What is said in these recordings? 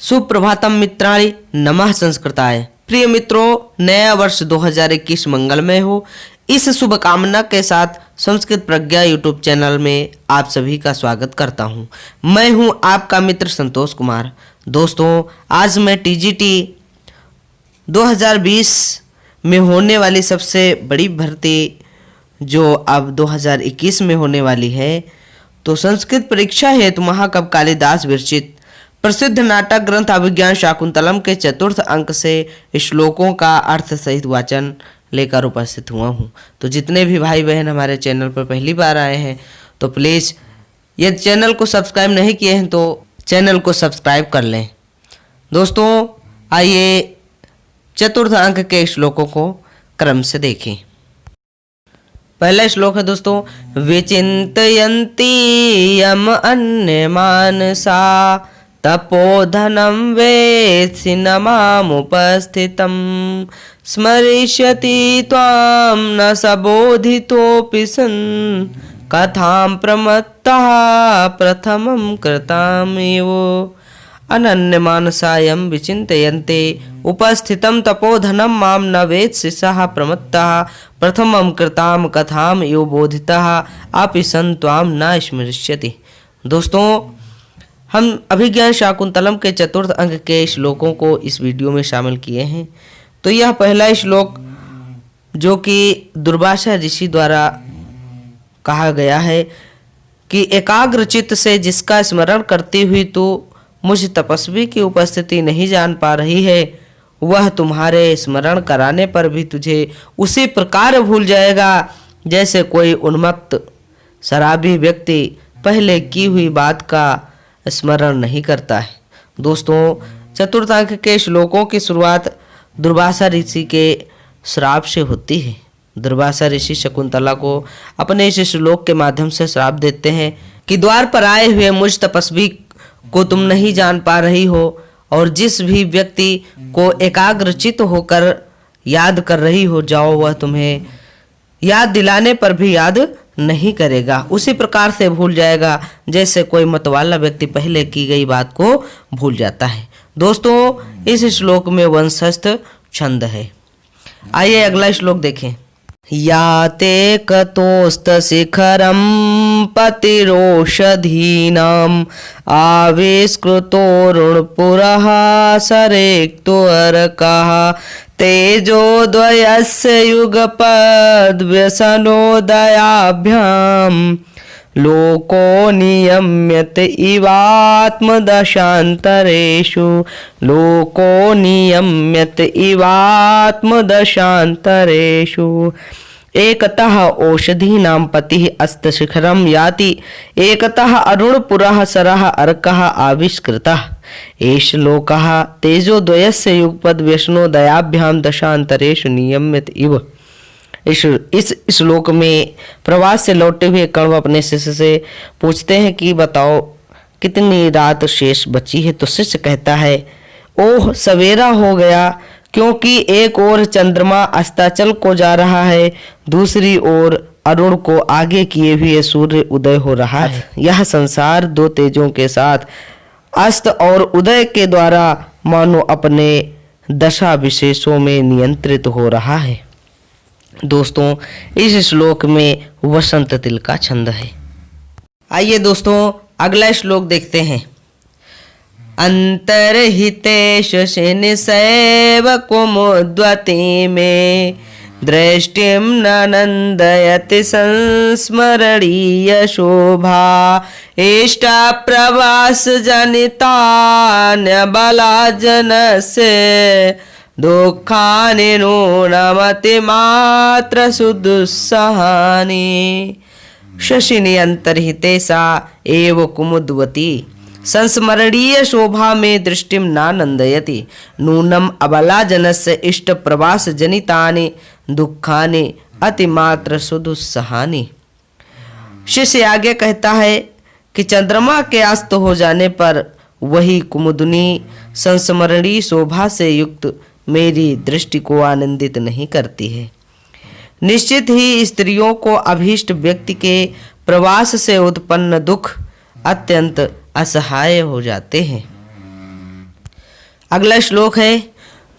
सुप्रभातम मित्राणि, नमः संस्कृताय। प्रिय मित्रों, नया वर्ष 2021 मंगलमय हो, इस शुभकामना के साथ संस्कृत प्रज्ञा यूट्यूब चैनल में आप सभी का स्वागत करता हूं। मैं हूं आपका मित्र संतोष कुमार। दोस्तों, आज मैं टीजीटी 2020 में होने वाली सबसे बड़ी भर्ती जो अब 2021 में होने वाली है, तो संस्कृत परीक्षा हेतु महाकवि कालिदास विरचित प्रसिद्ध नाटक ग्रंथ अभिज्ञान शाकुंतलम के चतुर्थ अंक से श्लोकों का अर्थ सहित वाचन लेकर उपस्थित हुआ हूँ। तो जितने भी भाई बहन हमारे चैनल पर पहली बार आए हैं, तो प्लीज़ यदि चैनल को सब्सक्राइब नहीं किए हैं तो चैनल को सब्सक्राइब कर लें। दोस्तों, आइए चतुर्थ अंक के श्लोकों को क्रम से देखें। पहला श्लोक है दोस्तों, विचिन्तयन्ति यम अन्यमानसा तपोधनं वेत्सि न मामुपस्थितं स्मरिष्यति त्वां न सबोधितोऽपि सन् कथां प्रमत्तः प्रथमं कृतामेव अनन्यमानसायं विचिन्तयन्ते उपस्थितं तपोधनं मां न वेत्सि सः प्रमत्तः प्रथमं कृतां कथाम् इव बोधितः अपि सन् त्वां न स्मरिष्यति। दोस्तों, हम अभिज्ञान शाकुंतलम के चतुर्थ अंक के श्लोकों को इस वीडियो में शामिल किए हैं। तो यह पहला श्लोक जो कि दुर्वासा ऋषि द्वारा कहा गया है कि एकाग्र चित्त से जिसका स्मरण करती हुई तो मुझ तपस्वी की उपस्थिति नहीं जान पा रही है, वह तुम्हारे स्मरण कराने पर भी तुझे उसी प्रकार भूल जाएगा जैसे कोई उन्मत्त शराबी व्यक्ति पहले की हुई बात का स्मरण नहीं करता है। दोस्तों, चतुर्थ अंक के श्लोकों की शुरुआत दुर्वासा ऋषि के श्राप से होती है। दुर्वासा ऋषि शकुंतला को अपने इस श्लोक के माध्यम से श्राप देते हैं कि द्वार पर आए हुए मुझ तपस्वी को तुम नहीं जान पा रही हो, और जिस भी व्यक्ति को एकाग्रचित होकर याद कर रही हो जाओ, वह तुम्हें याद दिलाने पर भी याद नहीं करेगा, उसी प्रकार से भूल जाएगा जैसे कोई मतवाला व्यक्ति पहले की गई बात को भूल जाता है। दोस्तों, इस श्लोक में वंशस्थ छंद है। आइए अगला श्लोक देखें। याते कतोस्त शिखरम पतिरोषधीनाम आविष्कृतोरुणपुरः सरेक्तो अर्कः तेजोद्वयस्य युगपद्व्यसनोदयाभ्यां लोको नियम्यत इवात्मदशान्तरेषु लोको नियम्यत इवात्मदशान्तरेषु एकतः औषधीनां पतिः अस्तशिखरं याति एकतः अरुणपुरः सरः अर्कः आविष्कृतः एष लोकः तेजोद्वयस्य युगपद्व्यसनोदयाभ्यां दशान्तरेषु नियम्यत इव। इस श्लोक में प्रवास से लौटे हुए कण्व अपने शिष्य से पूछते हैं कि बताओ कितनी रात शेष बची है। तो शिष्य कहता है, ओह सवेरा हो गया, क्योंकि एक ओर चंद्रमा अस्ताचल को जा रहा है, दूसरी ओर अरुण को आगे किए हुए सूर्य उदय हो रहा है। यह संसार दो तेजों के साथ अस्त और उदय के द्वारा मानो अपने दशा विशेषों में नियंत्रित हो रहा है। दोस्तों, इस श्लोक में वसंत तिल का छंद है। आइए दोस्तों अगला श्लोक देखते हैं। अंतर्हितेश शनिसैव कुमुद्वती में दृष्टिं ननन्दयति संस्मरणीय शोभा इष्टा प्रवास जनितान्य बलाजनस्य दुःखानि नूनमति मात्र सुदुस्सहानि शशिनि अंतर्हिते सा एव कुमुद्वती संस्मरणीय शोभा में दृष्टिं नानन्दयति नूनम अबला जनस्य इष्ट प्रवास जनितानि दुःखानि अतिमात्र सुदुस्सहानि। शिष्य आगे कहता है कि चंद्रमा के अस्त हो जाने पर वही कुमुदनी संस्मरणीय शोभा से युक्त मेरी दृष्टि को आनंदित नहीं करती है। निश्चित ही स्त्रियों को अभीष्ट व्यक्ति के प्रवास से उत्पन्न दुख अत्यंत असहाय हो जाते हैं। अगला श्लोक है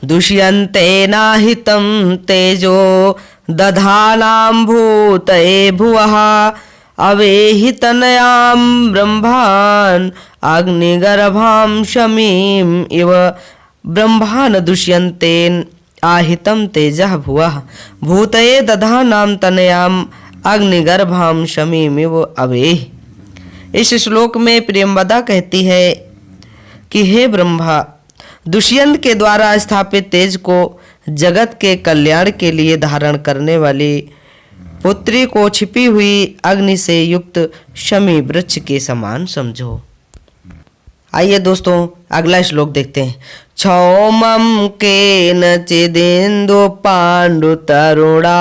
दुष्यन्ते नाहितं तेजो दधानां भूतये भुवः अवेहितनयां ब्रह्मान् अग्निगर्भां शमीम् इव ब्रह्मान् दुष्यन्तेन आहितं तेजः भुवः भूतये दधानां तनयां अग्निगर्भां शमीम् इव अवेहि। इस श्लोक में प्रियंवदा कहती है कि हे ब्रह्मा, दुष्यंत के द्वारा स्थापित तेज को जगत के कल्याण के लिए धारण करने वाली पुत्री को छिपी हुई अग्नि से युक्त शमी वृक्ष के समान समझो। आइए दोस्तों अगला श्लोक देखते हैं। क्षौमं केनचिदिन्दु पाण्डु तरुणा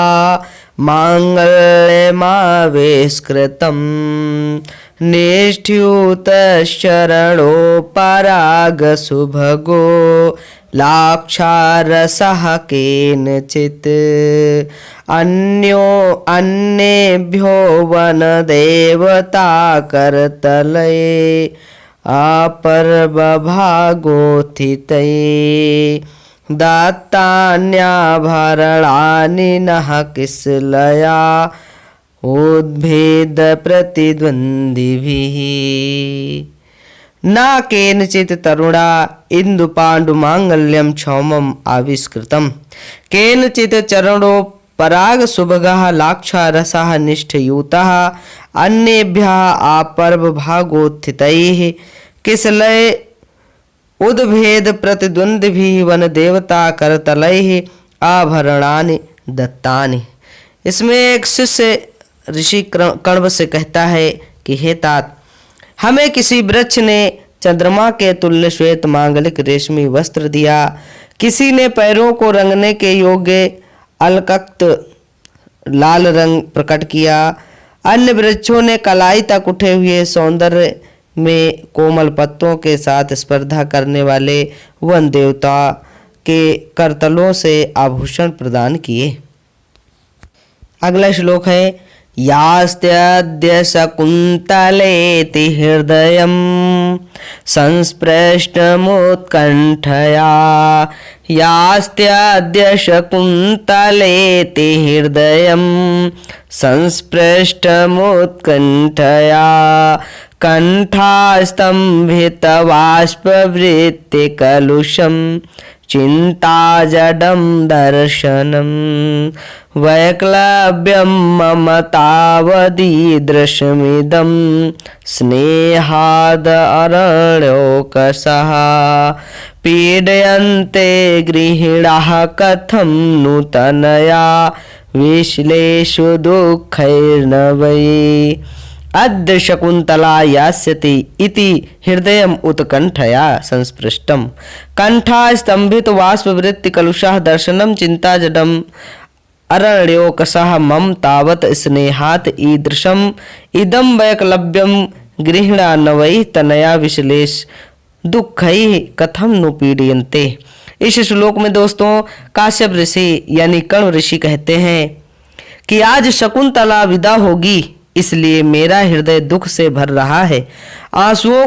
माङ्गल्यमाविष्कृतं निष्ठ्यूतशरणोपरागसुभगो लाक्षारसः केनचित् अन्येभ्यो वनदेवताकरतलये अपर्वभागोत्थितये दत्तान्याभरणानि नः किसलया उद्भेद प्रतिद्वन्द्विभिः न केनचित् तरुणा इंदु पाण्डु मांगल्यम क्षौमम आविष्कृतम केनचित् चरणो पराग सुभगः लाक्षा रसः निष्ठयूतः अन्येभ्यः आपर्व भागोत्थितैः किसलय उद्भेद प्रतिद्वन्द्विभिः वन देवता करतलैः आभरणानि दत्तानि। इसमें एक शिष्य ऋषि कण्व से कहता है कि हे तात, हमें किसी वृक्ष ने चंद्रमा के तुल्य श्वेत मांगलिक रेशमी वस्त्र दिया, किसी ने पैरों को रंगने के योग्य अलकक्त लाल रंग प्रकट किया, अन्य वृक्षों ने कलाई तक उठे हुए सौंदर्य में कोमल पत्तों के साथ स्पर्धा करने वाले वन देवता के करतलों से आभूषण प्रदान किए। अगला श्लोक है यास्त्यद्य शकुन्तलेति हृदयं संस्पृष्टमुत्कण्ठया यास्त्यद्य शकुन्तलेति हृदयं संस्पृष्टमुत्कण्ठया कण्ठास्तम्भितबाष्पवृत्तिकलुषं चिन्ताजडं दर्शनं वैक्लव्यं मम तावदीदृशमिदं स्नेहाद अरण्योकसः पीडयन्ते गृहिणः कथं नूतनया विश्लेषु दुःखैर्न वै अद्य शकुन्तला यास्यति इति हृदयम् उत्कण्ठया संस्पृष्टं कण्ठा स्तंभित वाष्पवृत्ति कलुषः दर्शनं चिन्ताजडम् अरण्योकसः मम तावत् स्नेहात् ईदृशम् इदं वैक्लव्यं गृह्णा न वै तनया विश्लेष दुःखैः कथं नु पीडयन्ते। इस श्लोक में दोस्तों काश्यप ऋषि यानी कण्व ऋषि कहते हैं कि आज शकुन्तला विदा होगी, इसलिए मेरा हृदय दुख से भर रहा है। आंसुओं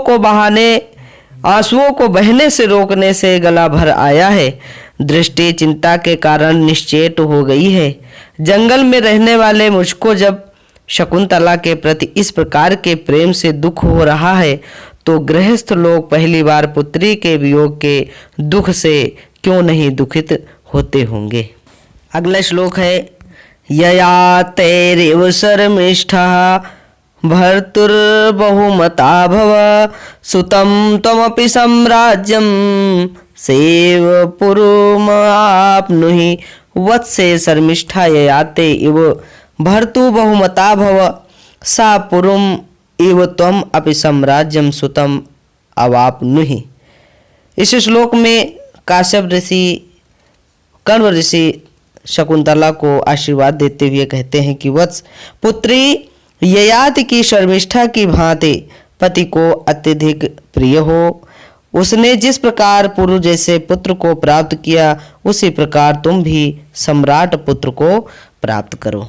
को बहने से रोकने से गला भर आया है। दृष्टि चिंता के कारण निश्चेत हो गई है। जंगल में रहने वाले मुझको जब शकुन्तला के प्रति इस प्रकार के प्रेम से दुख हो रहा है, तो गृहस्थ लोग पहली बार पुत्री के वियोग के दुख से क्यों नहीं दुखित होते होंगे। अगला श्लोक है यया तैरिव शर्मिष्ठः भर्तुर्बहुमता भव सुतं त्वमपि साम्राज्यं सेवपुरुमाप्नुहि वत्से शर्मिष्ठा ययाते इव भर्तु बहुमता भव सा पुरुम इव त्वम अपि साम्राज्यम सुतम अवाप्नुहि। इस श्लोक में काश्यप ऋषि कण्व ऋषि शकुन्तला को आशीर्वाद देते हुए कहते हैं कि वत्स, पुत्री ययाति की शर्मिष्ठा की भांति पति को अत्यधिक प्रिय हो। उसने जिस प्रकार पुरु जैसे पुत्र को प्राप्त किया, उसी प्रकार तुम भी सम्राट पुत्र को प्राप्त करो।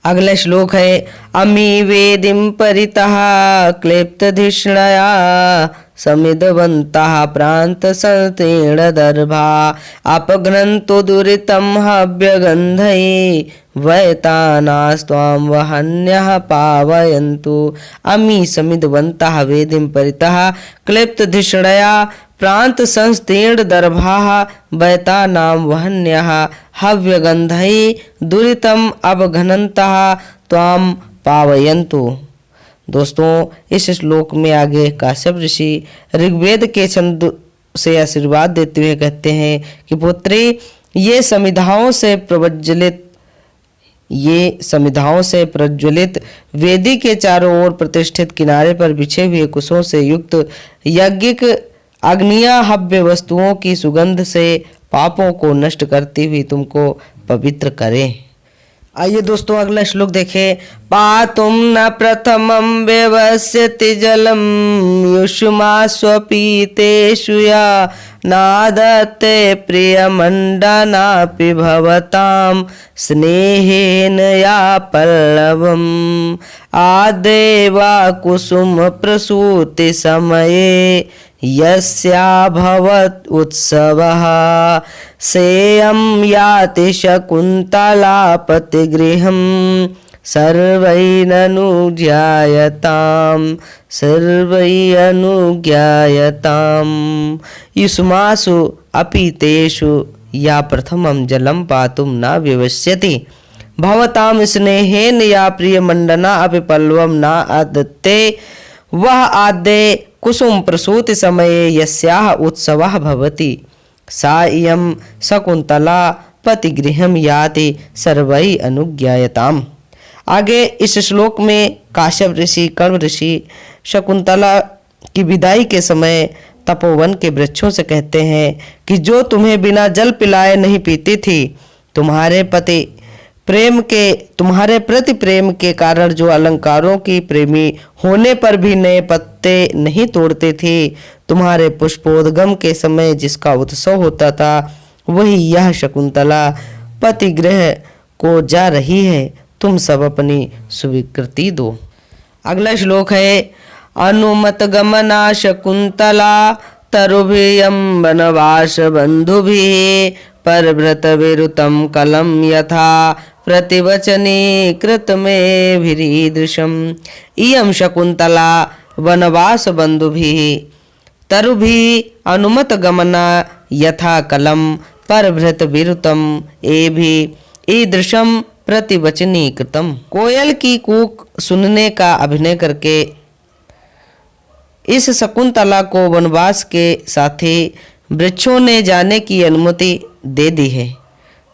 अगला श्लोक है अमी वेदिम परितः क्लिप्त धिष्णया समिधवन्तः प्रान्तसंतीर्णदर्भा अपघ्नन्तु दुरितं हव्यगन्धये वैतानास्त्वां वहन्यः पावयन्तु। अमी समिधवन्तः वेदिं परितः क्लिप्तधिषणया प्रांत संस्तीर्ण दर्भाः वैतानां वहन्यः हव्यगन्धये दुरितम अवघनन्तः त्वां पावयन्तु। दोस्तों, इस श्लोक में आगे काश्यप ऋषि ऋग्वेद के छंद से आशीर्वाद देते हुए कहते हैं कि पुत्री, ये समिधाओं से प्रज्वलित वेदी के चारों ओर प्रतिष्ठित किनारे पर बिछे हुए कुशों से युक्त यज्ञिक अग्नियां हव्य वस्तुओं की सुगंध से पापों को नष्ट करती हुई तुमको पवित्र करें। आइए दोस्तों, अगला श्लोक देखें। पातुम न प्रथमं व्यवस्यति जलम युष्मास्वपीतेषु या नादत्ते प्रियमण्डनापि भवतां स्नेहेन या पल्लवम् आदेवा कुसुम प्रसूति समये यस्याभवत् उत्सवः सेयं याति शकुन्तलापतिगृहं सर्वैरनुज्ञायताम् युष्मासु अपीतेषु या प्रथमं जलं पातुं न विवस्यति भवतां स्नेहेन या प्रियमण्डना अपि पल्लवं न आदत्ते वह आद्ये कुसुम प्रसूति समये यस्याः उत्सवः भवति सा इयं शकुन्तला पतिगृहं याति सर्वै अनुज्ञायताम्। आगे इस श्लोक में काश्यप ऋषि, कर्म ऋषि शकुन्तला की विदाई के समय तपोवन के वृक्षों से कहते हैं कि जो तुम्हें बिना जल पिलाए नहीं पीती थी, तुम्हारे प्रति प्रेम के कारण जो अलंकारों की प्रेमी होने पर भी नए पत्ते नहीं तोड़ते थे, तुम्हारे पुष्पोद्गम के समय जिसका उत्सव होता था, वही यह शकुन्तला पतिगृह को जा रही है। तुम सब अपनी स्वीकृति दो। अगला श्लोक है। अनुमत गमना शकुन्तला तरुभियं वनवास बंधुभिः परभृत विरुतं कलं यथा प्रतिवचने कृतमेभिरीदृशम्। इयं शकुन्तला वनवास बंधुभिः तरुभिः अनुमत गमना यथा कलं परभृत विरुतं एभिः ईदृशम् प्रतिवचनी कृतम। कोयल की कूक सुनने का अभिनय करके इस शकुन्तला को वनवास के साथी वृक्षों ने जाने की अनुमति दे दी है,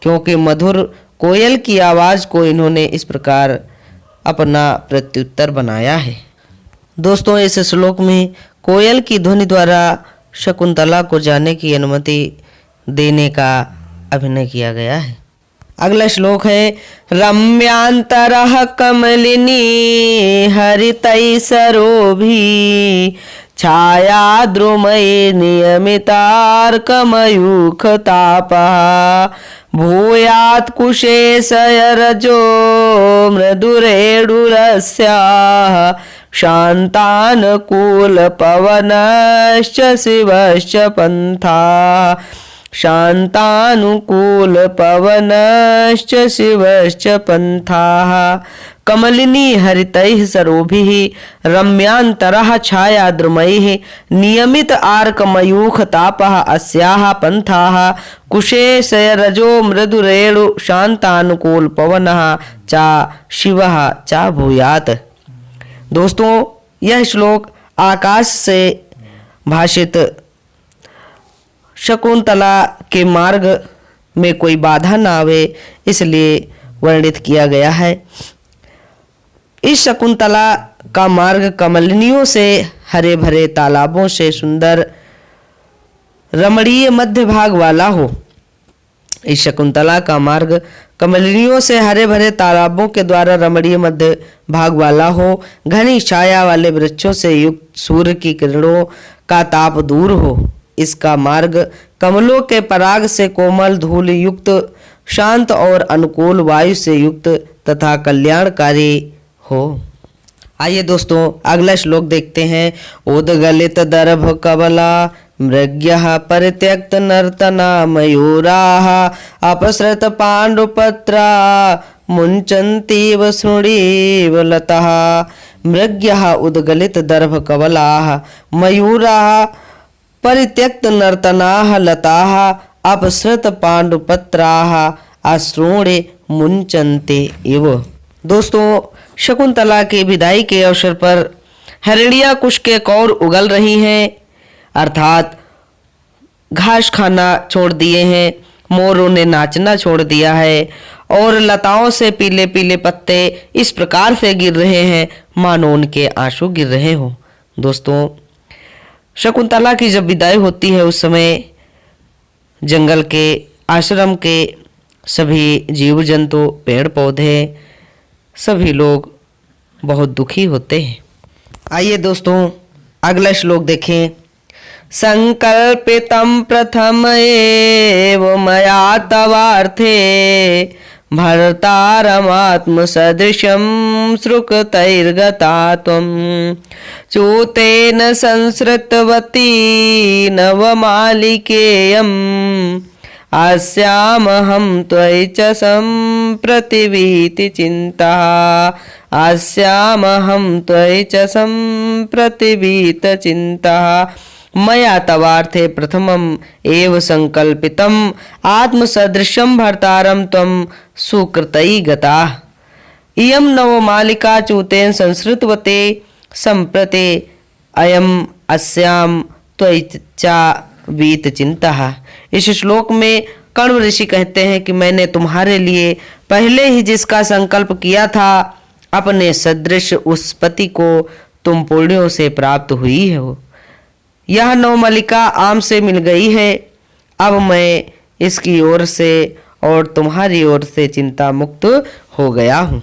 क्योंकि मधुर कोयल की आवाज को इन्होंने इस प्रकार अपना प्रत्युत्तर बनाया है। दोस्तों, इस श्लोक में कोयल की ध्वनि द्वारा शकुन्तला को जाने की अनुमति देने का अभिनय किया गया है। अगला श्लोक है। रम्यांतरः कमलिनी हरितैः सरोभिः छायाद्रुमये नियमितार्कमयूखतापः भूयात् कुशे सयरजो मृदुरेणुरस्याः शान्तानुकूलपवनश्च शिवश्च पन्थाः शान्तानुकूलपवनश्च शिवश्च पन्थाः। कमलिनी हरितैः सरोभिः रम्यांतरः छायाद्रुमैः नियमित आर्कमयूखतापः अस्याः पन्थाः कुशे शयरजो मृदुरेणु शान्तानुकूलपवनः च शिवः च भूयात्। दोस्तों, यह श्लोक आकाश से भाषित शकुन्तला के मार्ग में कोई बाधा न आवे इसलिए वर्णित किया गया है। इस शकुन्तला का मार्ग कमलिनियों से हरे भरे तालाबों से सुंदर रमणीय मध्य भाग वाला हो। इस शकुन्तला का मार्ग कमलिनियों से हरे भरे तालाबों के द्वारा रमणीय मध्य भाग वाला हो। घनी छाया वाले वृक्षों से युक्त सूर्य की किरणों का ताप दूर हो। इसका मार्ग कमलों के पराग से कोमल धूल युक्त, शांत और अनुकूल वायु से युक्त तथा कल्याणकारी हो। आइए दोस्तों अगला श्लोक देखते हैं। उद्गलित दर्भ कबला मृग्यः परित्यक्त नर्तना मयूराः अपसृत पाण्डुपत्रा मुञ्चन्तीव शृणीव लतः। मृग्यः उद्गलित दर्भ कबलाः मयूराः परित्यक्त नर्तनाः लताः अपसृत पाण्डुपत्राः अश्रूणे मुञ्चन्ते इव। दोस्तों शकुंतला की विदाई के अवसर पर हिरण्यकुश के कौर उगल रही हैं, अर्थात घास खाना छोड़ दिए हैं, मोरों ने नाचना छोड़ दिया है और लताओं से पीले पीले पत्ते इस प्रकार से गिर रहे हैं मानो उनके आंसू गिर रहे हो। दोस्तों शकुंतला की जब विदाई होती है उस समय जंगल के आश्रम के सभी जीव जंतु पेड़ पौधे सभी लोग बहुत दुखी होते हैं। आइए दोस्तों अगला श्लोक देखें। संकल्पितं प्रथम एव मया तवार्थे भर्तारमात्म सदृशं श्रुकतैर्गता त्वं चूतेन संसृतवती नवमालिकेयम् अस्यामहं त्वयि च सम्प्रतिवीति चिन्तः अस्यामहं त्वयि च सम्प्रतिवीत चिन्तः मया तवार्थे प्रथमम् एव संकल्पितम् आत्मसदृशं भर्तारं त्वं सुकृतै गता इयं नवमालिका चूतेन संसृतवते सम्प्रति अयम् अस्याम त्वयि च वीत चिंता। इस श्लोक में कण्व ऋषि कहते हैं कि मैंने तुम्हारे लिए पहले ही जिसका संकल्प किया था अपने सदृश उस पति को तुम पुण्यों से प्राप्त हुई हो। यह नवमलिका आम से मिल गई है, अब मैं इसकी ओर से और तुम्हारी ओर से चिंता मुक्त हो गया हूँ।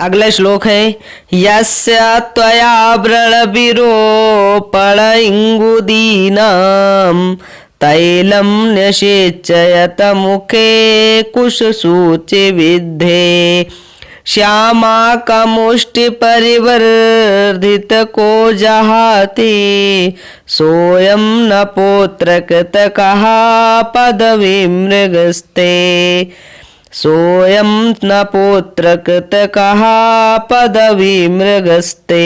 अगला श्लोक है। यस्य त्वया व्रणविरोपण इंगुदीनां तैलं न्यषेचयत मुखे कुशसूचि विद्धे श्यामाकमुष्टि परिवर्धित को जहाति सोऽयं न पोत्रकृतकः पदवी मृगस्ते सोऽयं न पोत्रकृतकः पदवी मृगस्ते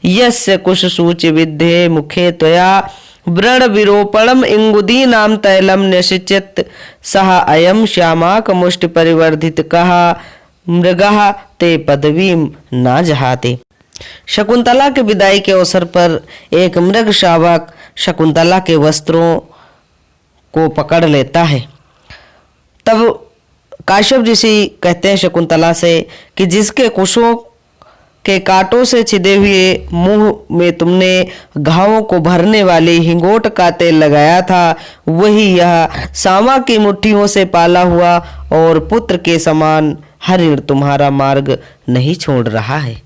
यस्य कुशसूचि विद्धे मुखे त्वया व्रण विरोपणम इंगुदीनां तैलं न्यषिचेत् सः अयं श्यामाकमुष्टि परिवर्धित कः मृगः ते पदवीं न जहाते। शकुंतला के विदाई के अवसर पर एक मृग शावक शकुंतला के वस्त्रों को पकड़ लेता है। तब काश्यप ऋषि कहते हैं शकुंतला से कि जिसके कुशों के कांटों से छिदे हुए मुंह में तुमने घावों को भरने वाली हिंगोट का तेल लगाया था वही यह सांवा की मुट्ठियों से पाला हुआ और पुत्र के समान हरिण तुम्हारा मार्ग नहीं छोड़ रहा है।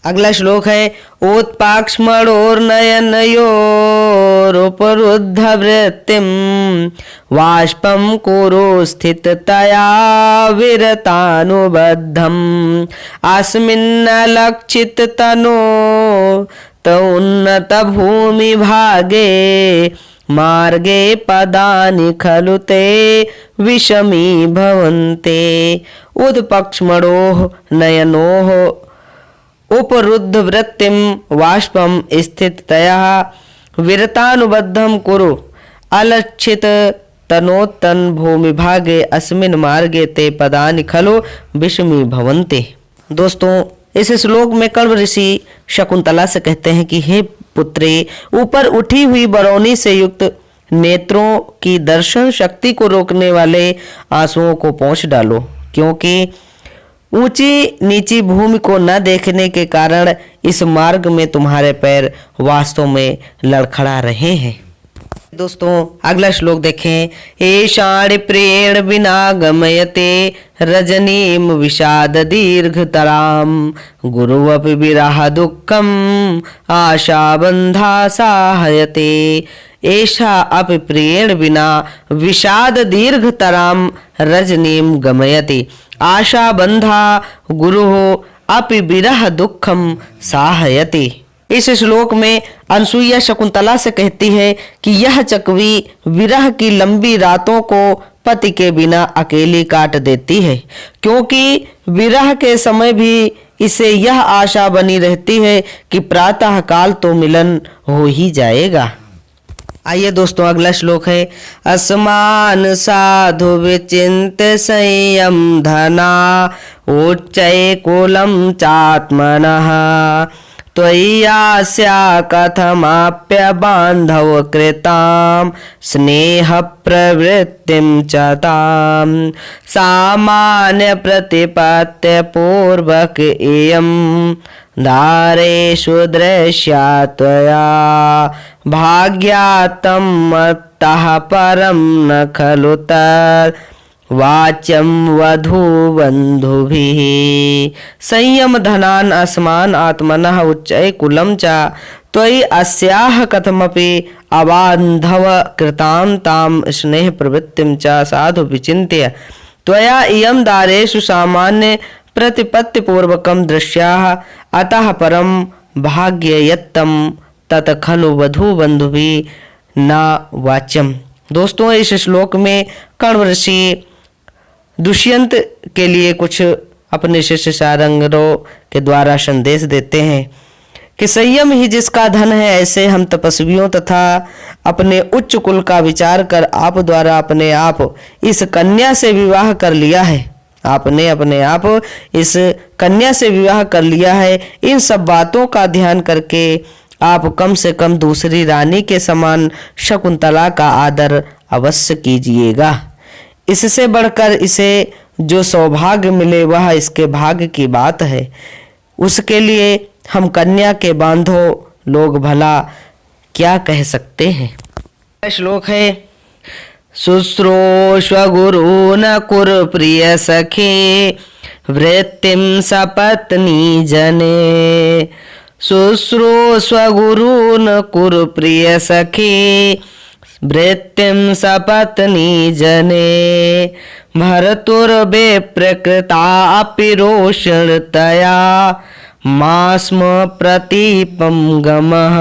अगला श्लोक है। उत्पाक्ष्मणोर्नयनयोरुपरुद्ध वृत्तिं वाष्पं कुरु स्थिततया विरतानुबद्धम् अस्मिन्नलक्षित तनो तौन्नत भूमि भागे मार्गे पदानि खलु ते विषमी भवन्ते। उद्पक्ष्मणोः नयनोः उपरुद्ध वृत्तिम वाष्पम स्थिततया विरतानुबद्धम कुरु अलक्षित तनोत्तन भूमि भागे अस्मिन् मार्गे ते पदानि खलु विषमी भवन्ते। दोस्तों इस श्लोक में कण्व ऋषि शकुंतला से कहते हैं कि हे पुत्री, ऊपर उठी हुई बरौनी से युक्त नेत्रों की दर्शन शक्ति को रोकने वाले आंसुओं को पोंछ डालो, क्योंकि ऊंची नीची भूमि को न देखने के कारण इस मार्ग में तुम्हारे पैर वास्तव में लड़खड़ा रहे हैं। दोस्तों अगला श्लोक देखें। एषाणि प्रियेण विना गमयते रजनीम विषाद दीर्घतराम गुरुवपि विरह दुःखम आशा बंधा साहयते। एषा अपि प्रियेण विना विषाद दीर्घतराम रजनीम गमयति आशा बंधा गुरुः अपि विरह दुखम साहयति। इस श्लोक में अनसुईया शकुंतला से कहती है कि यह चकवी विरह की लंबी रातों को पति के बिना अकेली काट देती है, क्योंकि विरह के समय भी इसे यह आशा बनी रहती है कि प्रातः काल तो मिलन हो ही जाएगा। आइए दोस्तों, अगला श्लोक है अस्मान साधु विचिंत संयम धना उच्चै कुलं चात्मनः त्वय्यास्या कथमाप्य बांधव कृतां स्नेह प्रवृत्तिं च तां सामान्य प्रतिपत्य पूर्वक इयं दारेषु दृश्या त्वया भाग्यातं मत्तः परं न खलु तत् वाच्यम वधू बंधुभिः संयम धनान अस्मान आत्मनः उच्चै कुलं च त्वयि अस्याः कथमपि अबान्धव कृतां तां स्नेह प्रवृत्तिं च साधु विचिन्त्य त्वया इयं दारेषु सामान्य प्रतिपत्ति पूर्वकं दृश्याः अतः परम भाग्ययत्तं तत् खलु वधू बंधुभिः न वाच्यम। दोस्तों, इस श्लोक में कण्व ऋषि दुष्यंत के लिए कुछ अपने शिष्य सारंगरों के द्वारा संदेश देते हैं कि संयम ही जिसका धन है, ऐसे हम तपस्वियों तथा अपने उच्च कुल का विचार कर आप द्वारा अपने आप इस कन्या से विवाह कर लिया है। आपने अपने आप इस कन्या से विवाह कर लिया है। इन सब बातों का ध्यान करके आप कम से कम दूसरी रानी के समान शकुंतला का आदर अवश्य कीजिएगा। इससे बढ़कर इसे जो सौभाग्य मिले वह इसके भाग्य की बात है। उसके लिए हम कन्या के बांधो लोग भला क्या कह सकते हैं। श्लोक है शुश्रूष गुरून कुर प्रिय सखे वृत्तिम सपत्नी जने। शुश्रूष गुरून कुर प्रिय सखे वृत्तिं सपत्नी जने। भर्तुर्वे प्रकृतापि रोषणतया मास्म प्रतीपं गमः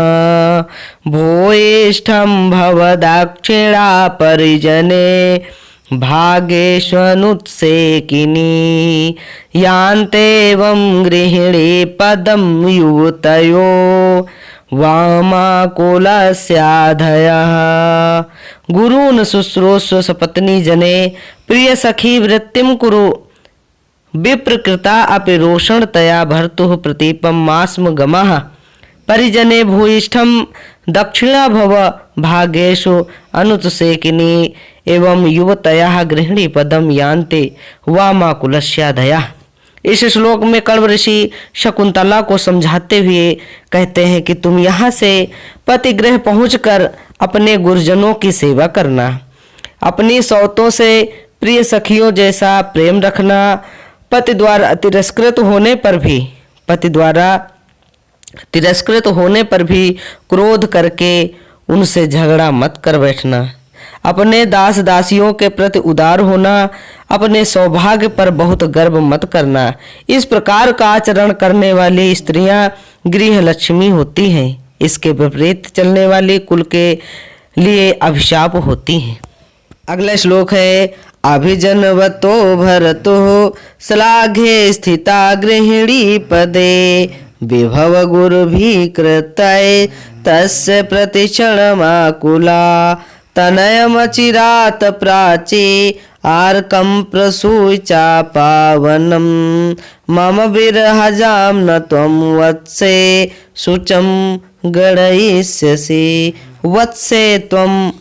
भूयिष्ठं भवदक्षिणा परिजने भागेष्वनुत्सेकिनी यान्तेवं गृहिणी पदं युवतयो वामाकुलस्याधयः। गुरून शुश्रूषु सपत्नी जने प्रिय सखी वृत्तिं कुरु विप्रकृता अपि रोषणतया भर्तुः प्रतीपं मास्म गमः परिजने भूयिष्ठं दक्षिणा भव भागेषु अनुत्सेकिनी एवं युवतयः गृहिणी पदम यान्ते वामाकुलस्याधयः। इस श्लोक में कण्व ऋषि शकुंतला को समझाते हुए कहते हैं कि तुम यहाँ से पतिगृह पहुंचकर अपने गुरुजनों की सेवा करना, अपनी सौतों से प्रिय सखियों जैसा प्रेम रखना, पति द्वारा तिरस्कृत होने पर भी क्रोध करके उनसे झगड़ा मत कर बैठना, अपने दास दासियों के प्रति उदार होना, अपने सौभाग्य पर बहुत गर्व मत करना। इस प्रकार का आचरण करने वाली स्त्रियां गृह लक्ष्मी होती हैं। इसके विपरीत चलने वाली कुल के लिए अभिशाप होती हैं। अगला श्लोक है अभिजनवतो भरतो श्लाघे स्थिता गृहिणी पदे विभव गुरुभिकृतये तस्य प्रतिक्षणमाकुला तनयमचिरात प्राची आर्कं प्रसूचा पावनं मम विरहजां न त्वं वत्से शुचं गणयिष्यसि। वत्से त्वम्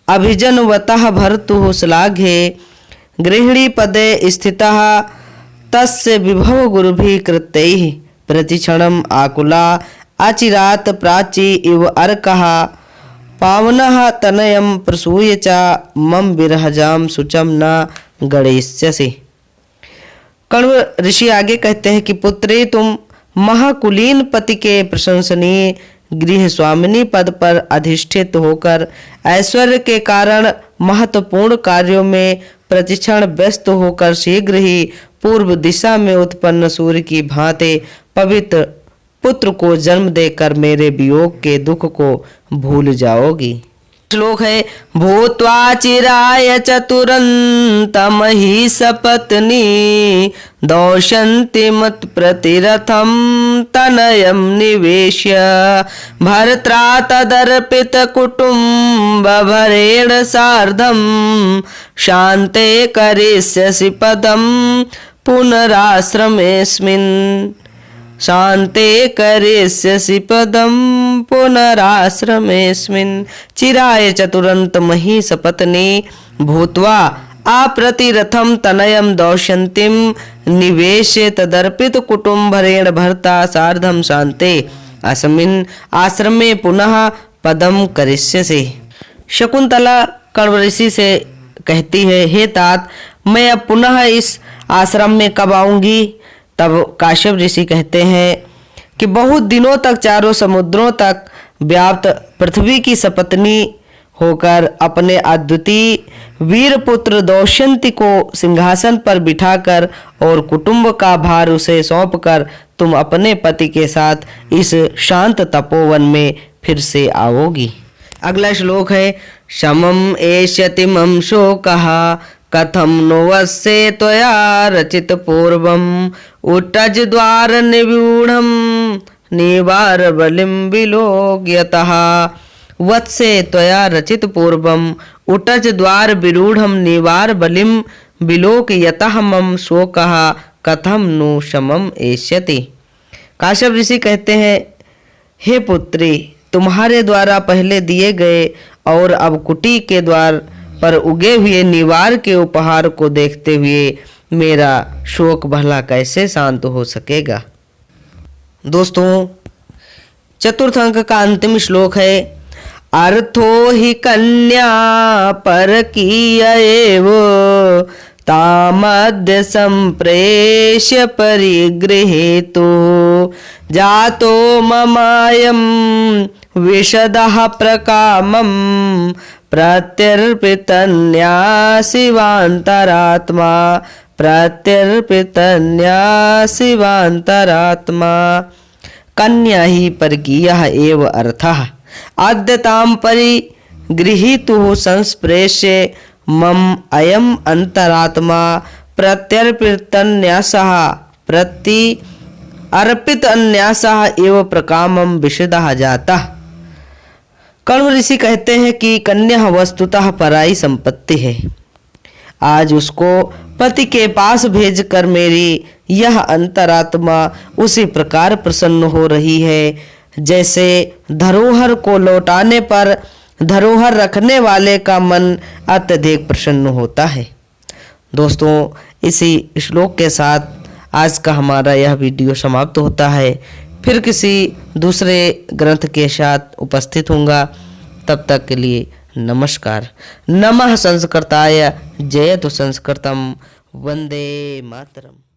अभिजनवतः भर्तुः श्लाघे गृहिणी पदे स्थितः तस्य विभव गुरुभिः कृतैः प्रतिक्षणम् आकुला अचिरात प्राची इव अर्कः पावनः तनयं प्रसूय च मम विरहजाम शुचम न गणयिष्यसि। कण्व ऋषि आगे कहते हैं कि पुत्री, तुम महाकुलीन पति के प्रशंसनीय गृह स्वामिनी पद पर अधिष्ठित होकर ऐश्वर्य के कारण महत्वपूर्ण कार्यों में प्रतिक्षण व्यस्त होकर शीघ्र ही पूर्व दिशा में उत्पन्न सूर्य की भांति पवित्र पुत्र को जन्म देकर मेरे वियोग के दुख को भूल जाओगी। श्लोक है भूत्वा चिराय चतुरंतम ही सपत्नी दौशन्ति मत प्रतिरथम तनयम निवेश्य भर्त्रा तदर्पित कुटुंब भरेण सार्धम शान्ते करिष्यसि पदम पुनराश्रमेऽस्मिन् शान्ते करिष्यसि पदम पुनराश्रमेऽस्मिन् चिराय चतुरन्तमहि सपत्नी भूत्वा अप्रतिरथम तनयम दौशन्तिम निवेश्य तदर्पित कुटुम्भरेण भर्ता सार्धम शान्ते अस्मिन् आश्रमे पुनः पदम करिष्यसि। शकुंतला कण्व ऋषि से कहती है, हे तात, मैं अब पुनः इस आश्रम में कब आऊंगी? तब काश्यप ऋषि कहते हैं कि बहुत दिनों तक चारों समुद्रों तक व्याप्त पृथ्वी की सपत्नी होकर अपने अद्वितीय वीर पुत्र दौशन्ति को सिंहासन पर बिठाकर और कुटुंब का भार उसे सौंपकर तुम अपने पति के साथ इस शांत तपोवन में फिर से आओगी। अगला श्लोक है समम एष्यतिमं शोकः कथम नो वस्य त्वया रचित पूर्वम उट्टज द्वार निव्यूढ़म निवार बलिम विलोक्यतः वत्से त्वया रचित पूर्वम उट्टज द्वार विरूढ़म निवार बलिम विलोक्यतः मम शोकः कथम नु शमम एष्यति। काश्यप ऋषि कहते हैं, हे पुत्री, तुम्हारे द्वारा पहले दिए गए और अब कुटी के द्वार पर उगे हुए निवार के उपहार को देखते हुए मेरा शोक भला कैसे शांत हो सकेगा। दोस्तों, चतुर्थ अंक का अंतिम श्लोक है अर्थो हि कन्या परकीयैव तामद्य संप्रेष्य परिगृहीतो जातो ममायं विशदः प्रकामं प्रत्यर्पितन्यासिवान्तरात्मा प्रत्यर्पितन्यासिवान्तरात्मा कन्या ही परकीयः एव अर्थः आद्यतां परिगृहीतुः संस्प्रेष्य मम अयम् अंतरात्मा प्रत्यर्पितन्यासः प्रति अर्पित अन्यासः एव प्रकामं विशदः जातः। कण्व ऋषि कहते हैं कि कन्या वस्तुतः पराई संपत्ति है। आज उसको पति के पास भेजकर मेरी यह अंतरात्मा उसी प्रकार प्रसन्न हो रही है जैसे धरोहर को लौटाने पर धरोहर रखने वाले का मन अत्यधिक प्रसन्न होता है। दोस्तों, इसी श्लोक के साथ आज का हमारा यह वीडियो समाप्त होता है। फिर किसी दूसरे ग्रंथ के साथ उपस्थित होऊंगा। तब तक के लिए नमस्कार। नमः संस्कृताय जयतु संस्कृतम वंदे मातरम।